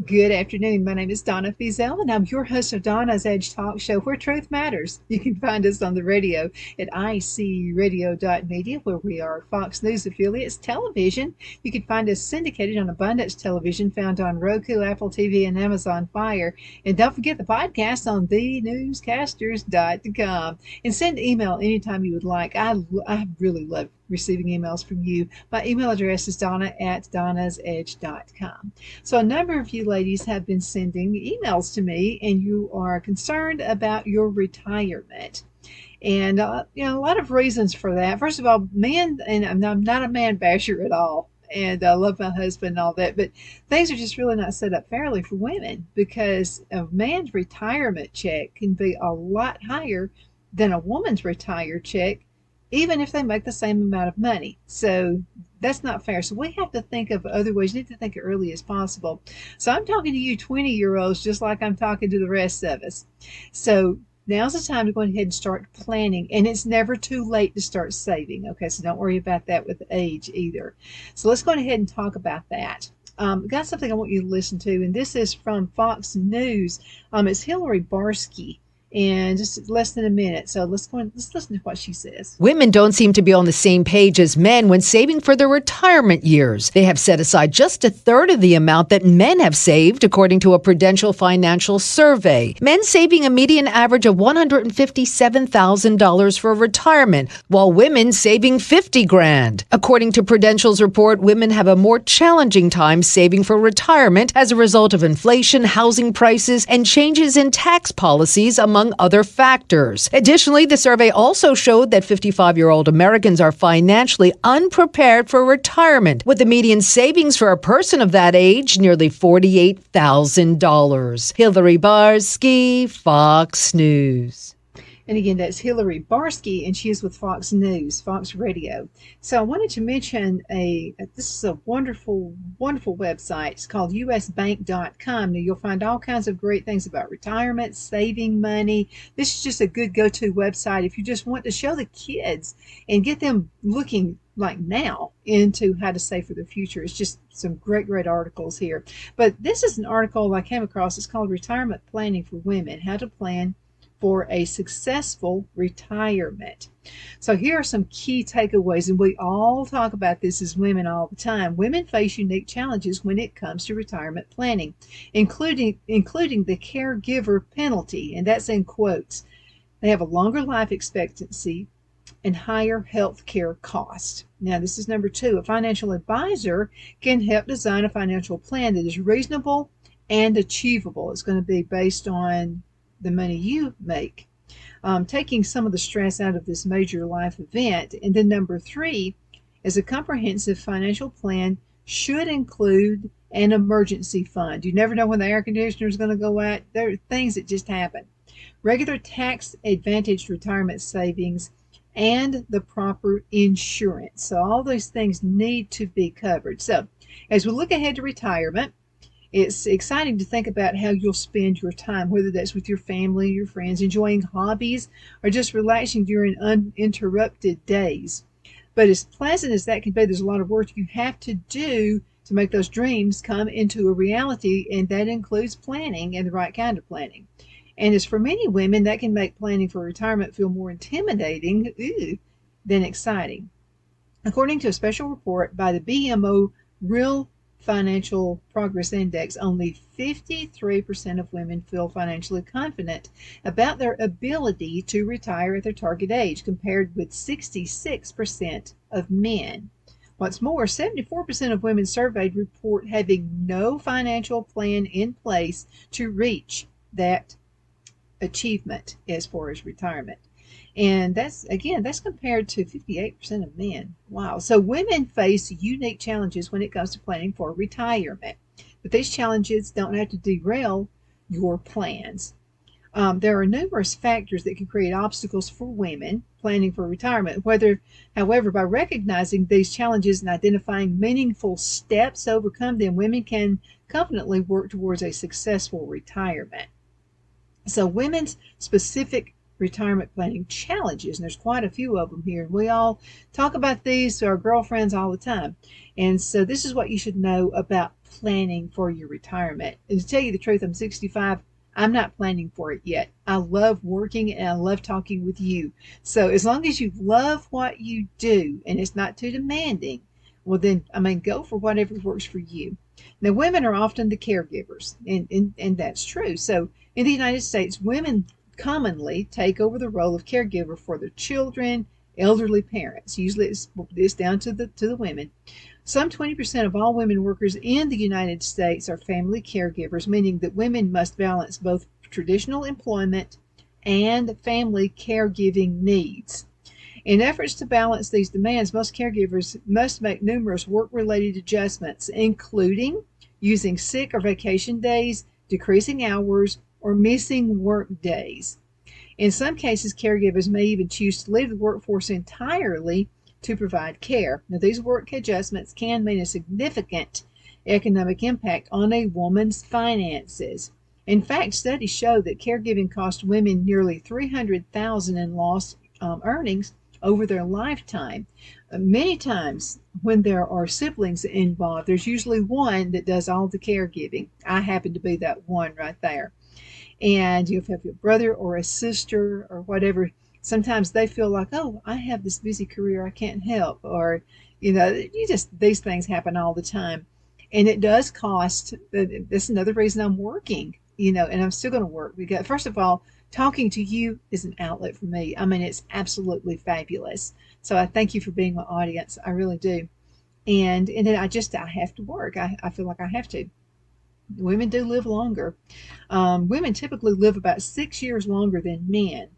Good afternoon. My name is Donna Fiesel, and I'm your host of Donna's Edge Talk Show, where truth matters. You can find us on the radio at icradio.media, where we are Fox News affiliates. Television, you can find us syndicated on Abundance Television, found on Roku, Apple TV, and Amazon Fire. And don't forget the podcast on thenewscasters.com. And send email anytime you would like. I really love receiving emails from you. My email address is donna@donnasedge.com. So a number of you ladies have been sending emails to me, and you are concerned about your retirement. And a lot of reasons for that. First of all, men, and I'm not a man basher at all, and I love my husband and all that, but things are just really not set up fairly for women because a man's retirement check can be a lot higher than a woman's retired check, even if they make the same amount of money. So that's not fair. So we have to think of other ways. You need to think as early as possible. So I'm talking to you 20-year-olds just like I'm talking to the rest of us. So now's the time to go ahead and start planning. And it's never too late to start saving. Okay, so don't worry about that with age either. So let's go ahead and talk about that. Got something I want you to listen to, and this is from Fox News. It's Hillary Barsky, and just less than a minute. So let's listen to what she says. Women don't seem to be on the same page as men when saving for their retirement years. They have set aside just a third of the amount that men have saved, according to a Prudential financial survey. Men saving a median average of $157,000 for retirement, while women saving $50,000. According to Prudential's report, women have a more challenging time saving for retirement as a result of inflation, housing prices, and changes in tax policies, among other factors. Additionally, the survey also showed that 55-year-old Americans are financially unprepared for retirement, with the median savings for a person of that age nearly $48,000. Hillary Barsky, Fox News. And again, that's Hillary Barsky, and she is with Fox News, Fox Radio. So I wanted to mention this is a wonderful, wonderful website. It's called usbank.com. Now you'll find all kinds of great things about retirement, saving money. This is just a good go-to website if you just want to show the kids and get them looking like now into how to save for the future. It's just some great, great articles here. But this is an article I came across. It's called Retirement Planning for Women, How to Plan for a Successful Retirement. So here are some key takeaways, and we all talk about this as women all the time. Women face unique challenges when it comes to retirement planning, including the caregiver penalty, and that's in quotes. They have a longer life expectancy and higher health care costs. Now, this is number two. A financial advisor can help design a financial plan that is reasonable and achievable. It's going to be based on the money you make, taking some of the stress out of this major life event. And then number three is a comprehensive financial plan should include an emergency fund. You never know when the air conditioner is going to go out. There are things that just happen. Regular tax advantaged retirement savings and the proper insurance. So all those things need to be covered. So as we look ahead to retirement, it's exciting to think about how you'll spend your time, whether that's with your family, your friends, enjoying hobbies, or just relaxing during uninterrupted days. But as pleasant as that can be, there's a lot of work you have to do to make those dreams come into a reality, and that includes planning and the right kind of planning. And as for many women, that can make planning for retirement feel more intimidating than exciting. According to a special report by the BMO Real Financial Progress Index, only 53% of women feel financially confident about their ability to retire at their target age, compared with 66% of men. What's more, 74% of women surveyed report having no financial plan in place to reach that achievement as far as retirement. And that's compared to 58% of men. Wow. So women face unique challenges when it comes to planning for retirement. But these challenges don't have to derail your plans. There are numerous factors that can create obstacles for women planning for retirement. However, by recognizing these challenges and identifying meaningful steps to overcome them, women can confidently work towards a successful retirement. So women's specific retirement planning challenges. And there's quite a few of them here. We all talk about these to our girlfriends all the time. And so this is what you should know about planning for your retirement. And to tell you the truth, I'm 65. I'm not planning for it yet. I love working and I love talking with you. So as long as you love what you do and it's not too demanding, well then, go for whatever works for you. Now, women are often the caregivers, and that's true. So in the United States, women commonly take over the role of caregiver for their children, elderly parents. Usually it's down to the women. Some 20% of all women workers in the United States are family caregivers, meaning that women must balance both traditional employment and family caregiving needs. In efforts to balance these demands, most caregivers must make numerous work-related adjustments, including using sick or vacation days, decreasing hours, or missing work days. In some cases, caregivers may even choose to leave the workforce entirely to provide care. Now, these work adjustments can mean a significant economic impact on a woman's finances. In fact, studies show that caregiving costs women nearly $300,000 in lost earnings over their lifetime. Many times when there are siblings involved, there's usually one that does all the caregiving. I happen to be that one right there. And you have your brother or a sister or whatever. Sometimes they feel like, oh, I have this busy career, I can't help. Or, these things happen all the time. And it does cost. That's another reason I'm working, and I'm still going to work. Because, first of all, talking to you is an outlet for me. It's absolutely fabulous. So I thank you for being my audience. I really do. And then I have to work. I feel like I have to. Women do live longer. Women typically live about 6 years longer than men.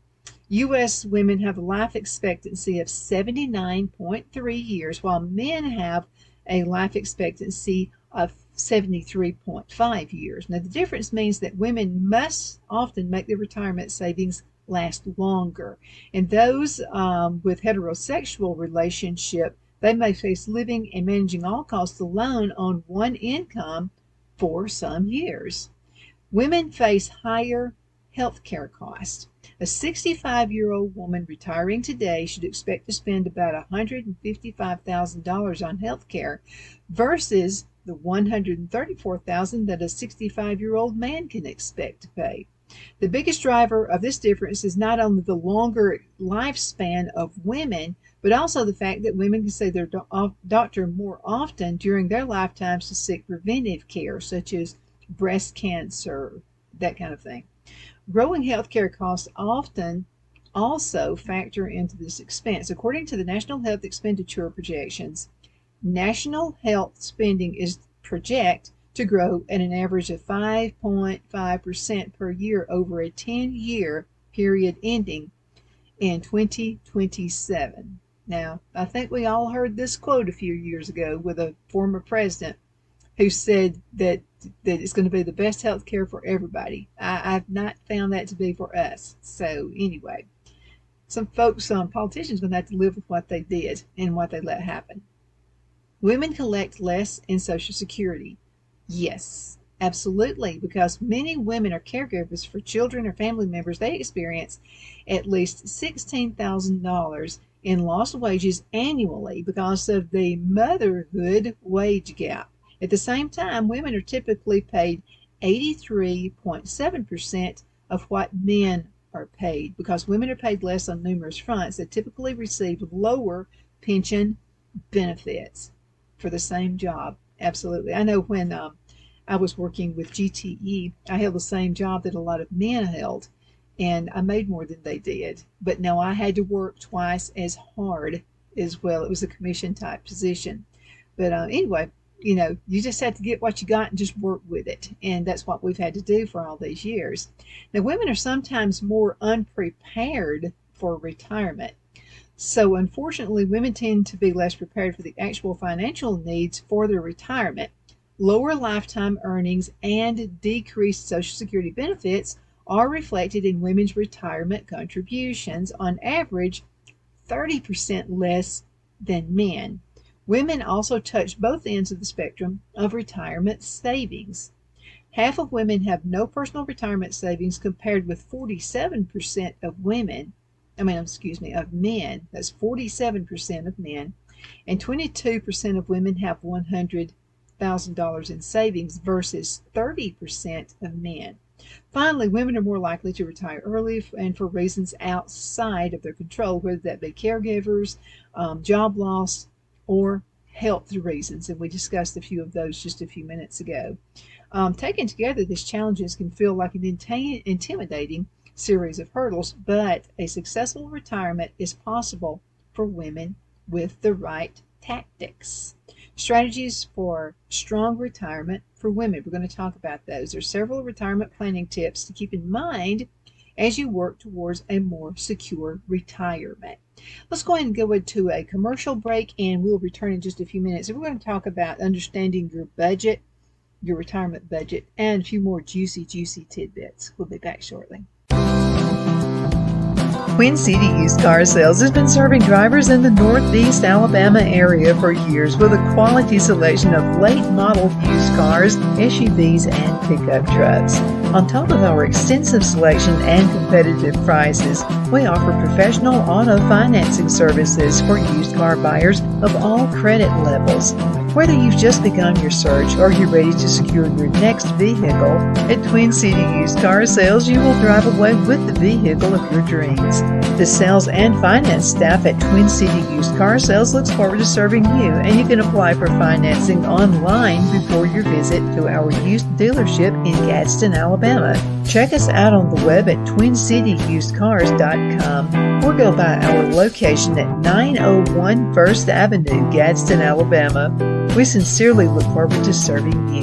U.S. women have a life expectancy of 79.3 years, while men have a life expectancy of 73.5 years. Now, the difference means that women must often make their retirement savings last longer. And those with heterosexual relationship, they may face living and managing all costs alone on one income for some years. Women face higher health care costs. A 65-year-old woman retiring today should expect to spend about $155,000 on health care versus the $134,000 that a 65-year-old man can expect to pay. The biggest driver of this difference is not only the longer lifespan of women, but also the fact that women can see their doctor more often during their lifetimes to seek preventive care, such as breast cancer, that kind of thing. Growing healthcare costs often also factor into this expense. According to the National Health Expenditure Projections, national health spending is projected to grow at an average of 5.5% per year over a 10-year period ending in 2027. Now, I think we all heard this quote a few years ago with a former president who said that it's going to be the best health care for everybody. I've not found that to be for us. So anyway, some politicians, are going to have to live with what they did and what they let happen. Women collect less in Social Security. Yes, absolutely, because many women are caregivers for children or family members. They experience at least $16,000 in lost wages annually because of the motherhood wage gap. At the same time, women are typically paid 83.7% of what men are paid because women are paid less on numerous fronts. They typically receive lower pension benefits for the same job. Absolutely. I know when I was working with GTE, I held the same job that a lot of men held, and I made more than they did. But no, I had to work twice as hard as well. It was a commission type position. But anyway, you just have to get what you got and just work with it. And that's what we've had to do for all these years. Now, women are sometimes more unprepared for retirement. So unfortunately, women tend to be less prepared for the actual financial needs for their retirement. Lower lifetime earnings and decreased Social Security benefits are reflected in women's retirement contributions, on average 30% less than men. Women also touch both ends of the spectrum of retirement savings. Half of women have no personal retirement savings compared with 47% of women. Of men. That's 47% of men. And 22% of women have $100,000 in savings versus 30% of men. Finally, women are more likely to retire early and for reasons outside of their control, whether that be caregivers, job loss, or health reasons. And we discussed a few of those just a few minutes ago. Taken together, these challenges can feel like an intimidating series of hurdles, but a successful retirement is possible for women with the right tactics. Strategies for strong retirement for women. We're going to talk about those. There are several retirement planning tips to keep in mind as you work towards a more secure retirement. Let's go ahead and go into a commercial break, and we'll return in just a few minutes. And we're going to talk about understanding your budget, your retirement budget, and a few more juicy tidbits. We'll be back shortly. Twin City Used Car Sales has been serving drivers in the Northeast Alabama area for years with a quality selection of late model used cars, SUVs, and pickup trucks. On top of our extensive selection and competitive prices, we offer professional auto financing services for used car buyers of all credit levels. Whether you've just begun your search or you're ready to secure your next vehicle, at Twin City Used Car Sales, you will drive away with the vehicle of your dreams. The sales and finance staff at Twin City Used Car Sales looks forward to serving you, and you can apply for financing online before your visit to our used dealership in Gadsden, Alabama. Check us out on the web at twincityusedcars.com or go by our location at 901 First Avenue, Gadsden, Alabama. We sincerely look forward to serving you.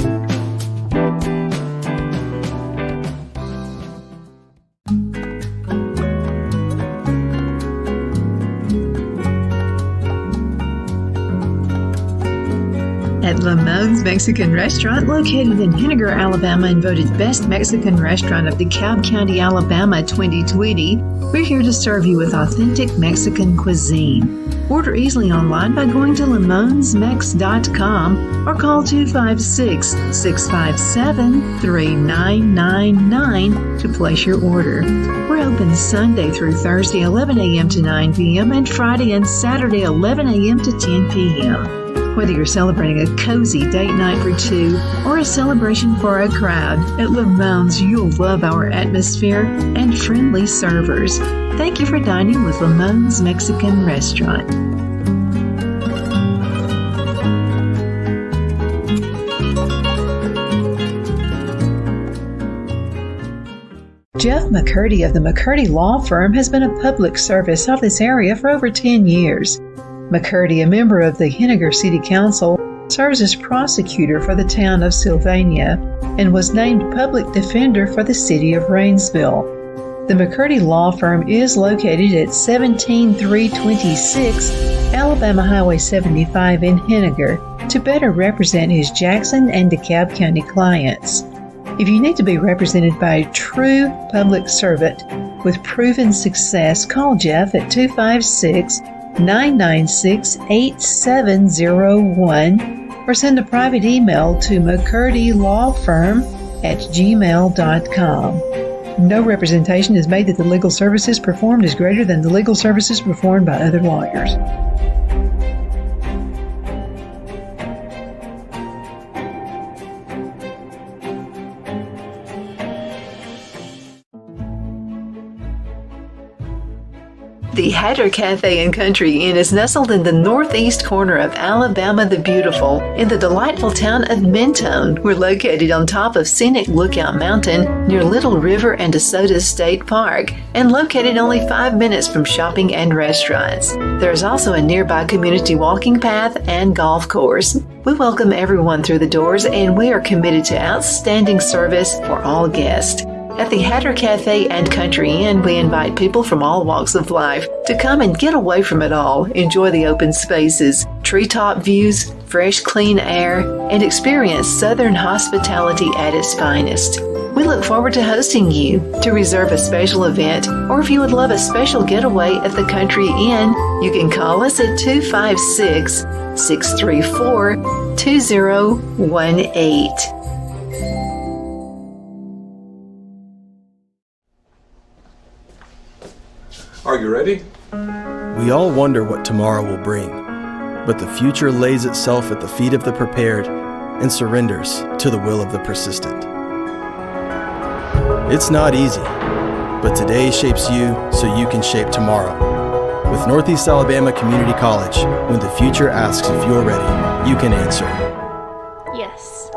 At Lamone's Mexican Restaurant, located in Henniger, Alabama, and voted Best Mexican Restaurant of DeKalb County, Alabama 2020, we're here to serve you with authentic Mexican cuisine. Order easily online by going to lamonsmex.com or call 256-657-3999 to place your order. We're open Sunday through Thursday, 11 a.m. to 9 p.m., and Friday and Saturday, 11 a.m. to 10 p.m. Whether you're celebrating a cozy date night for two or a celebration for a crowd, at Lamone's you'll love our atmosphere and friendly servers. Thank you for dining with Lamone's Mexican Restaurant. Jeff McCurdy of the McCurdy Law Firm has been a public service of this area for over 10 years. McCurdy, a member of the Henniger City Council, serves as prosecutor for the town of Sylvania and was named public defender for the city of Rainsville. The McCurdy Law Firm is located at 17326 Alabama Highway 75 in Henniger to better represent his Jackson and DeKalb County clients. If you need to be represented by a true public servant with proven success, call Jeff at 256-996-8701 or send a private email to mccurdylawfirm@gmail.com. No representation is made that the legal services performed is greater than the legal services performed by other lawyers. The Hatter Cafe and Country Inn is nestled in the northeast corner of Alabama the Beautiful in the delightful town of Mentone. We're located on top of scenic Lookout Mountain near Little River and DeSoto State Park and located only 5 minutes from shopping and restaurants. There is also a nearby community walking path and golf course. We welcome everyone through the doors, and we are committed to outstanding service for all guests. At the Hatter Cafe and Country Inn, we invite people from all walks of life to come and get away from it all, enjoy the open spaces, treetop views, fresh, clean air, and experience Southern hospitality at its finest. We look forward to hosting you. To reserve a special event, or if you would love a special getaway at the Country Inn, you can call us at 256-634-2018. you ready? We all wonder what tomorrow will bring, but the future lays itself at the feet of the prepared and surrenders to the will of the persistent. It's not easy, but today shapes you so you can shape tomorrow. With Northeast Alabama Community College, when the future asks if you're ready, you can answer. Yes.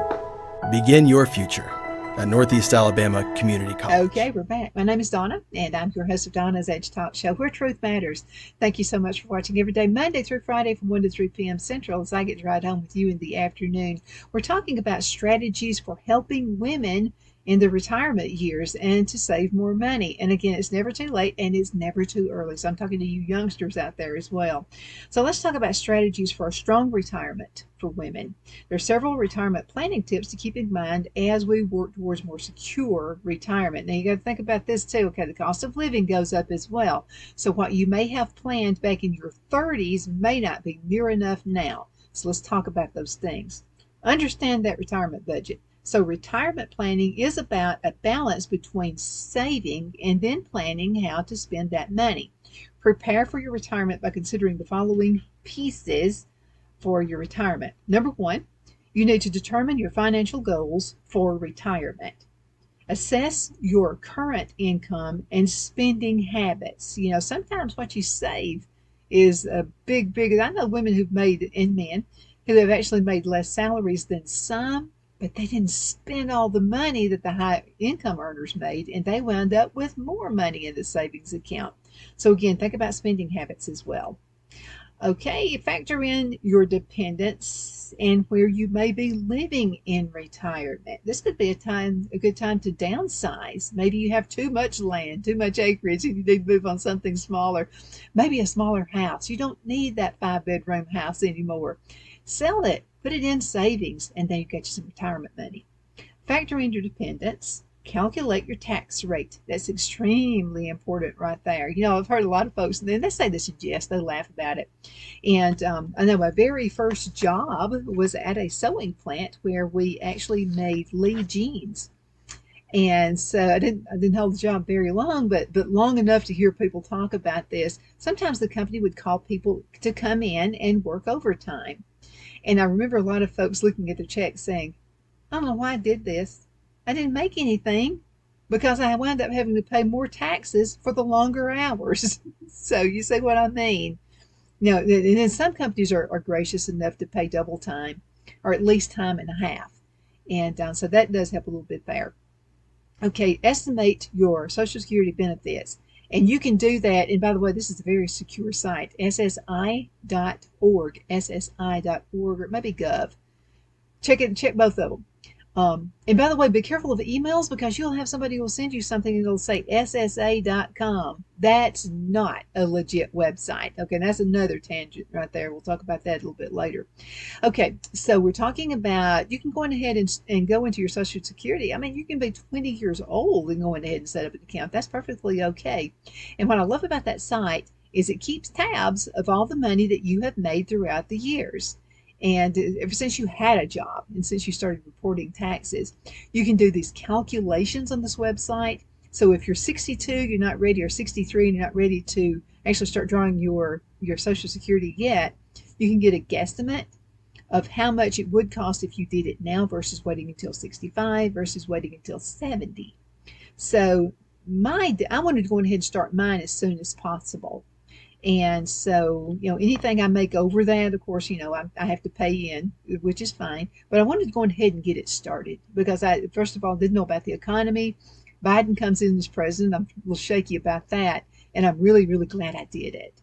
Begin your future at Northeast Alabama Community College. Okay, we're back. My name is Donna, and I'm your host of Donna's Edge Talk Show, where truth matters. Thank you so much for watching every day, Monday through Friday from 1 to 3 p.m. Central, as I get to ride home with you in the afternoon. We're talking about strategies for helping women in the retirement years and to save more money. And again, it's never too late and it's never too early. So I'm talking to you youngsters out there as well. So let's talk about strategies for a strong retirement for women. There are several retirement planning tips to keep in mind as we work towards more secure retirement. Now you got to think about this too. Okay, the cost of living goes up as well. So what you may have planned back in your 30s may not be near enough now. So let's talk about those things. Understand that retirement budget. So retirement planning is about a balance between saving and then planning how to spend that money. Prepare for your retirement by considering the following pieces for your retirement. Number one, you need to determine your financial goals for retirement. Assess your current income and spending habits. You know, sometimes what you save is a big, I know women who've made, and men, who have actually made less salaries than some, but they didn't spend all the money that the high income earners made, and they wound up with more money in the savings account. So again, think about spending habits as well. Okay, factor in your dependents and where you may be living in retirement. This could be a good time to downsize. Maybe you have too much land, too much acreage, and you need to move on something smaller. Maybe a smaller house. You don't need that 5-bedroom house anymore. Sell it. Put it in savings, and then you get you some retirement money. Factor in your dependents. Calculate your tax rate. That's extremely important right there. You know, I've heard a lot of folks, and they say this in jest, they laugh about it. And I know my very first job was at a sewing plant where we actually made Lee jeans. And so I didn't hold the job very long, but long enough to hear people talk about this. Sometimes the company would call people to come in and work overtime. And I remember a lot of folks looking at their checks saying, I don't know why I did this. I didn't make anything because I wound up having to pay more taxes for the longer hours. So you see what I mean? You know, and then some companies are gracious enough to pay double time or at least time and a half. And so that does help a little bit there. Okay, estimate your Social Security benefits. And you can do that. And by the way, this is a very secure site, ssi.org, ssi.org, or it might be gov. Check both of them. And by the way, be careful of emails because you'll have somebody who will send you something and it'll say ssa.com. That's not a legit website. Okay, that's another tangent right there. We'll talk about that a little bit later. Okay, so we're talking about, you can go ahead and go into your Social Security. I mean, you can be 20 years old and go ahead and set up an account. That's perfectly okay. And what I love about that site is it keeps tabs of all the money that you have made throughout the years. And ever since you had a job and since you started reporting taxes, you can do these calculations on this website. So if you're 62, you're not ready, or 63 and you're not ready to actually start drawing your Social Security yet, you can get a guesstimate of how much it would cost if you did it now versus waiting until 65 versus waiting until 70. So I wanted to go ahead and start mine as soon as possible. And so, you know, anything I make over that, of course, you know, I have to pay in, which is fine. But I wanted to go ahead and get it started because I, first of all, didn't know about the economy. Biden comes in as president. I'm a little shaky about that. And I'm really, really glad I did it.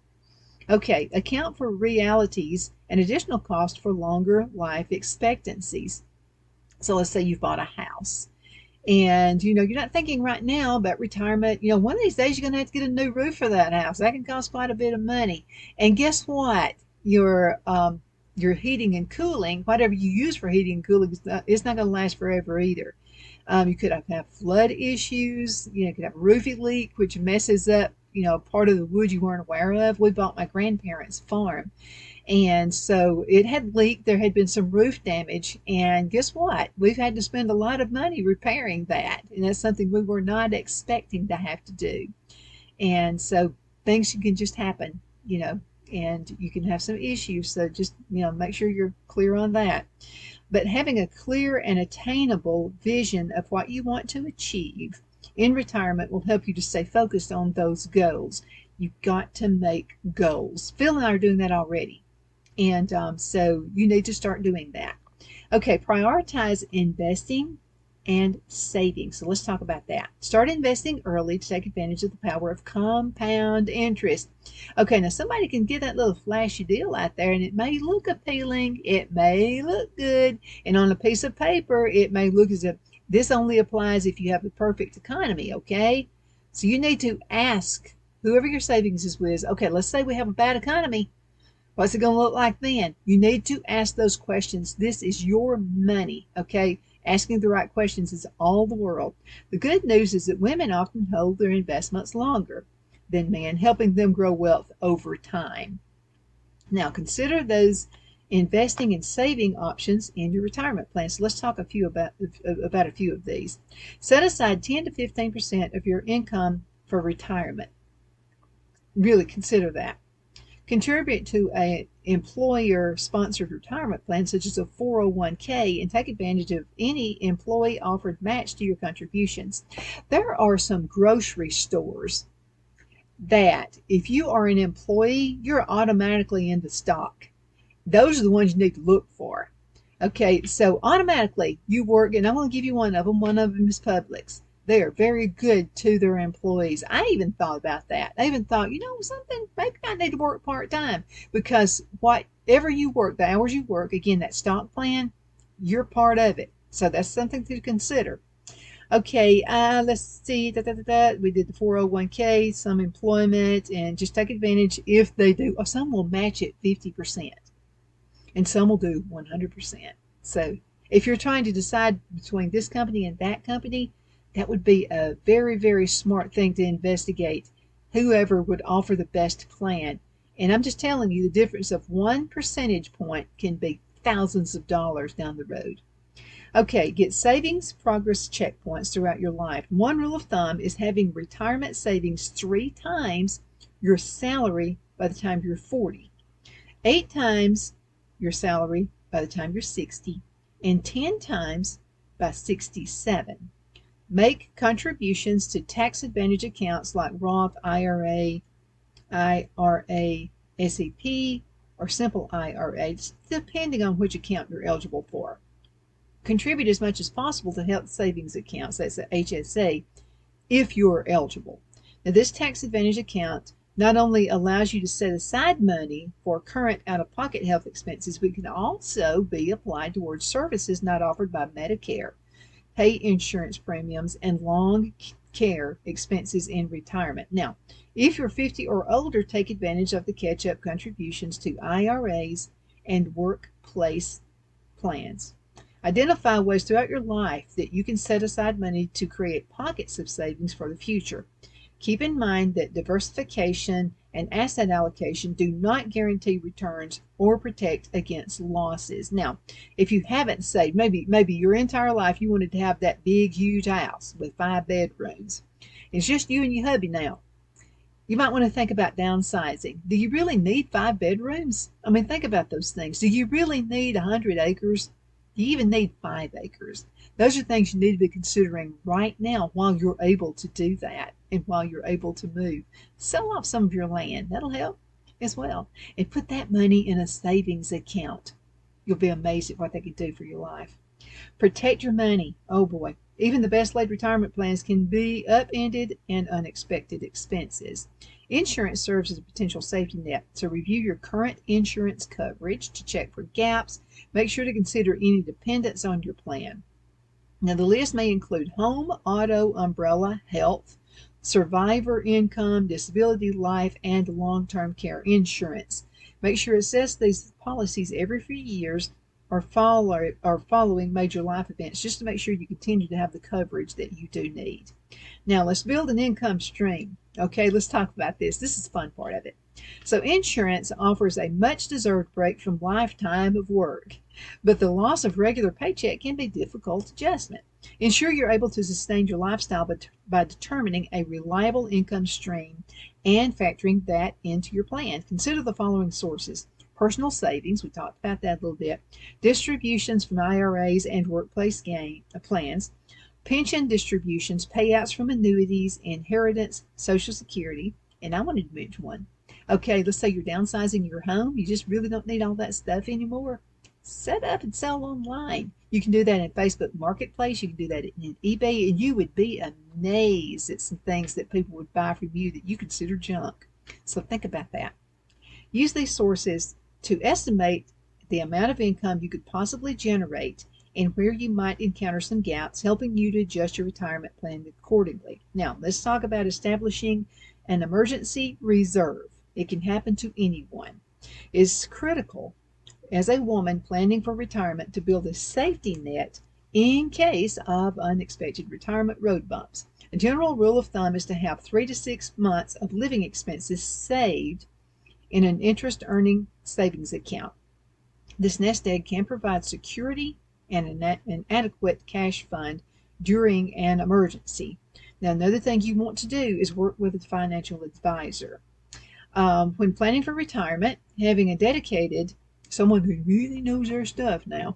Okay, account for realities and additional cost for longer life expectancies. So let's say you've bought a house. And, you know, you're not thinking right now about retirement. You know, one of these days you're going to have to get a new roof for that house. That can cost quite a bit of money. And guess what? Your heating and cooling, whatever you use for heating and cooling, it's not going to last forever either. You could have flood issues. You know, you could have a roofing leak, which messes up, you know, part of the wood you weren't aware of. We bought my grandparents' farm. And so it had leaked. There had been some roof damage. And guess what? We've had to spend a lot of money repairing that. And that's something we were not expecting to have to do. And so things can just happen, and you can have some issues. So just, make sure you're clear on that. But having a clear and attainable vision of what you want to achieve in retirement will help you to stay focused on those goals. You've got to make goals. Phil and I are doing that already. And so you need to start doing that. Okay, prioritize investing and saving. So let's talk about that. Start investing early to take advantage of the power of compound interest. Okay, now somebody can get that little flashy deal out there, and it may look appealing, it may look good, and on a piece of paper, it may look as if this only applies if you have the perfect economy, okay? So you need to ask whoever your savings is with, okay, let's say we have a bad economy. What's it going to look like then? You need to ask those questions. This is your money, okay? Asking the right questions is all the world. The good news is that women often hold their investments longer than men, helping them grow wealth over time. Now, consider those investing and saving options in your retirement plan. So let's talk about a few of these. Set aside 10 to 15% of your income for retirement. Really consider that. Contribute to an employer-sponsored retirement plan, such as a 401k, and take advantage of any employee-offered match to your contributions. There are some grocery stores that, if you are an employee, you're automatically in the stock. Those are the ones you need to look for. Okay, so automatically you work, and I'm going to give you one of them. One of them is Publix. They are very good to their employees. I even thought about that. I even thought, something, maybe I need to work part-time, because whatever you work, the hours you work, again, that stock plan, you're part of it. So that's something to consider. Okay, let's see. We did the 401k, some employment, and just take advantage if they do. Some will match it 50%, and some will do 100%. So if you're trying to decide between this company and that company, that would be a very, very smart thing to investigate, whoever would offer the best plan. And I'm just telling you, the difference of 1 percentage point can be thousands of dollars down the road. Okay, get savings progress checkpoints throughout your life. One rule of thumb is having retirement savings 3 times your salary by the time you're 40, 8 times your salary by the time you're 60, and 10 times by 67. Make contributions to tax advantage accounts like Roth, IRA, SEP, or simple IRA, depending on which account you're eligible for. Contribute as much as possible to health savings accounts, that's the HSA, if you're eligible. Now, this tax advantage account not only allows you to set aside money for current out-of-pocket health expenses, but can also be applied towards services not offered by Medicare, pay insurance premiums, and long care expenses in retirement. Now, if you're 50 or older, take advantage of the catch-up contributions to IRAs and workplace plans. Identify ways throughout your life that you can set aside money to create pockets of savings for the future. Keep in mind that diversification and asset allocation do not guarantee returns or protect against losses. Now, if you haven't saved, maybe your entire life you wanted to have that big, huge house with 5 bedrooms. It's just you and your hubby now. You might want to think about downsizing. Do you really need 5 bedrooms? I mean, think about those things. Do you really need 100 acres? Do you even need 5 acres? Those are things you need to be considering right now while you're able to do that and while you're able to move. Sell off some of your land. That'll help as well. And put that money in a savings account. You'll be amazed at what they can do for your life. Protect your money. Oh boy. Even the best laid retirement plans can be upended and unexpected expenses. Insurance serves as a potential safety net, so review your current insurance coverage to check for gaps. Make sure to consider any dependents on your plan. Now, the list may include home, auto, umbrella, health, survivor income, disability, life, and long-term care insurance. Make sure to assess these policies every few years or following major life events, just to make sure you continue to have the coverage that you do need. Now, let's build an income stream. Okay, let's talk about this. This is the fun part of it. So insurance offers a much-deserved break from lifetime of work, but the loss of regular paycheck can be a difficult adjustment. Ensure you're able to sustain your lifestyle by determining a reliable income stream and factoring that into your plan. Consider the following sources: personal savings, we talked about that a little bit, distributions from IRAs and workplace plans, pension distributions, payouts from annuities, inheritance, Social Security, and I wanted to mention one. Okay, let's say you're downsizing your home. You just really don't need all that stuff anymore. Set up and sell online. You can do that in Facebook Marketplace. You can do that in eBay, and you would be amazed at some things that people would buy from you that you consider junk. So think about that. Use these sources to estimate the amount of income you could possibly generate and where you might encounter some gaps, helping you to adjust your retirement plan accordingly. Now, let's talk about establishing an emergency reserve. It can happen to anyone. It's critical as a woman planning for retirement to build a safety net in case of unexpected retirement road bumps. A general rule of thumb is to have 3 to 6 months of living expenses saved in an interest-earning savings account. This nest egg can provide security and an adequate cash fund during an emergency. Now, another thing you want to do is work with a financial advisor. When planning for retirement, having a dedicated someone who really knows their stuff now,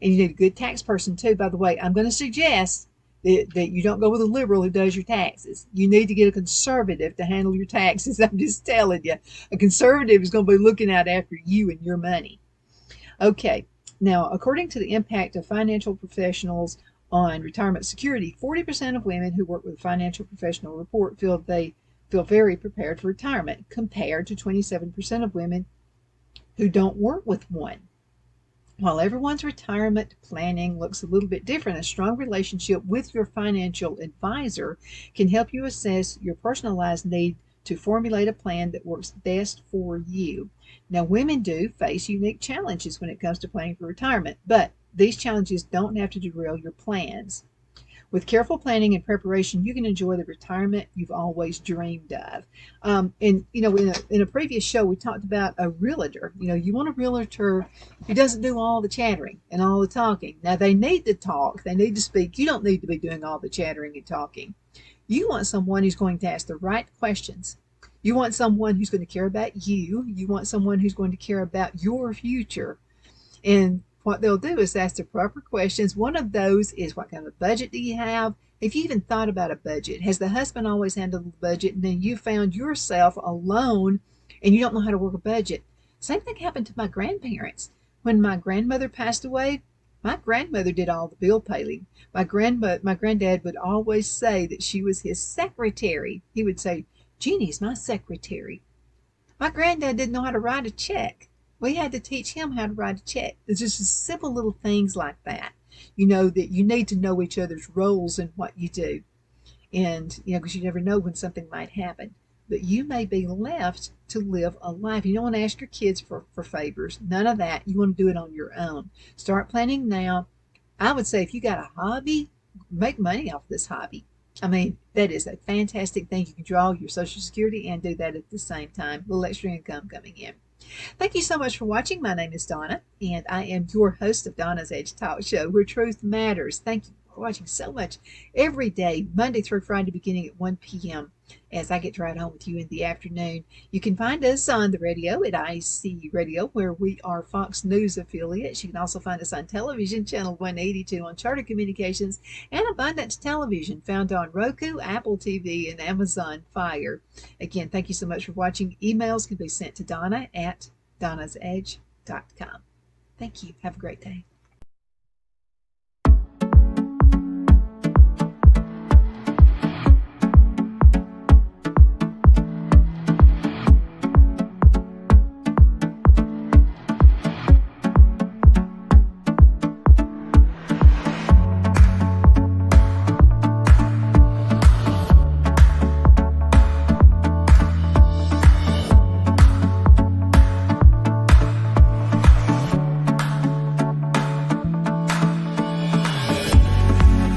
and you need a good tax person too. By the way, I'm going to suggest that you don't go with a liberal who does your taxes. You need to get a conservative to handle your taxes. I'm just telling you, a conservative is going to be looking out after you and your money. Okay, now according to the impact of financial professionals on retirement security, 40% of women who work with a financial professional report feel they feel very prepared for retirement, compared to 27% of women who don't work with one. While everyone's retirement planning looks a little bit different, a strong relationship with your financial advisor can help you assess your personalized need to formulate a plan that works best for you. Now, women do face unique challenges when it comes to planning for retirement, but these challenges don't have to derail your plans. With careful planning and preparation, you can enjoy the retirement you've always dreamed of. In a previous show, we talked about a realtor. You want a realtor who doesn't do all the chattering and all the talking. Now, they need to talk. They need to speak. You don't need to be doing all the chattering and talking. You want someone who's going to ask the right questions. You want someone who's going to care about you. You want someone who's going to care about your future. And what they'll do is ask the proper questions. One of those is, what kind of budget do you have? If you even thought about a budget, has the husband always handled the budget, and then you found yourself alone and you don't know how to work a budget? Same thing happened to my grandparents. When my grandmother passed away, my grandmother did all the bill paying. My granddad would always say that she was his secretary. He would say, "Jeannie's my secretary." My granddad didn't know how to write a check. We had to teach him how to write a check. It's just simple little things like that. That you need to know each other's roles in what you do. And, because you never know when something might happen. But you may be left to live a life. You don't want to ask your kids for favors. None of that. You want to do it on your own. Start planning now. I would say if you got a hobby, make money off this hobby. I mean, that is a fantastic thing. You can draw your Social Security and do that at the same time. A little extra income coming in. Thank you so much for watching. My name is Donna, and I am your host of Donna's Edge Talk Show, where truth matters. Thank you for watching so much every day, Monday through Friday, beginning at 1 p.m. as I get to ride home with you in the afternoon. You can find us on the radio at IC Radio, where we are Fox News affiliates. You can also find us on television, channel 182 on Charter Communications, and Abundance Television, found on Roku, Apple TV, and Amazon Fire. Again, thank you so much for watching. Emails can be sent to Donna at donnasedge.com. Thank you. Have a great day.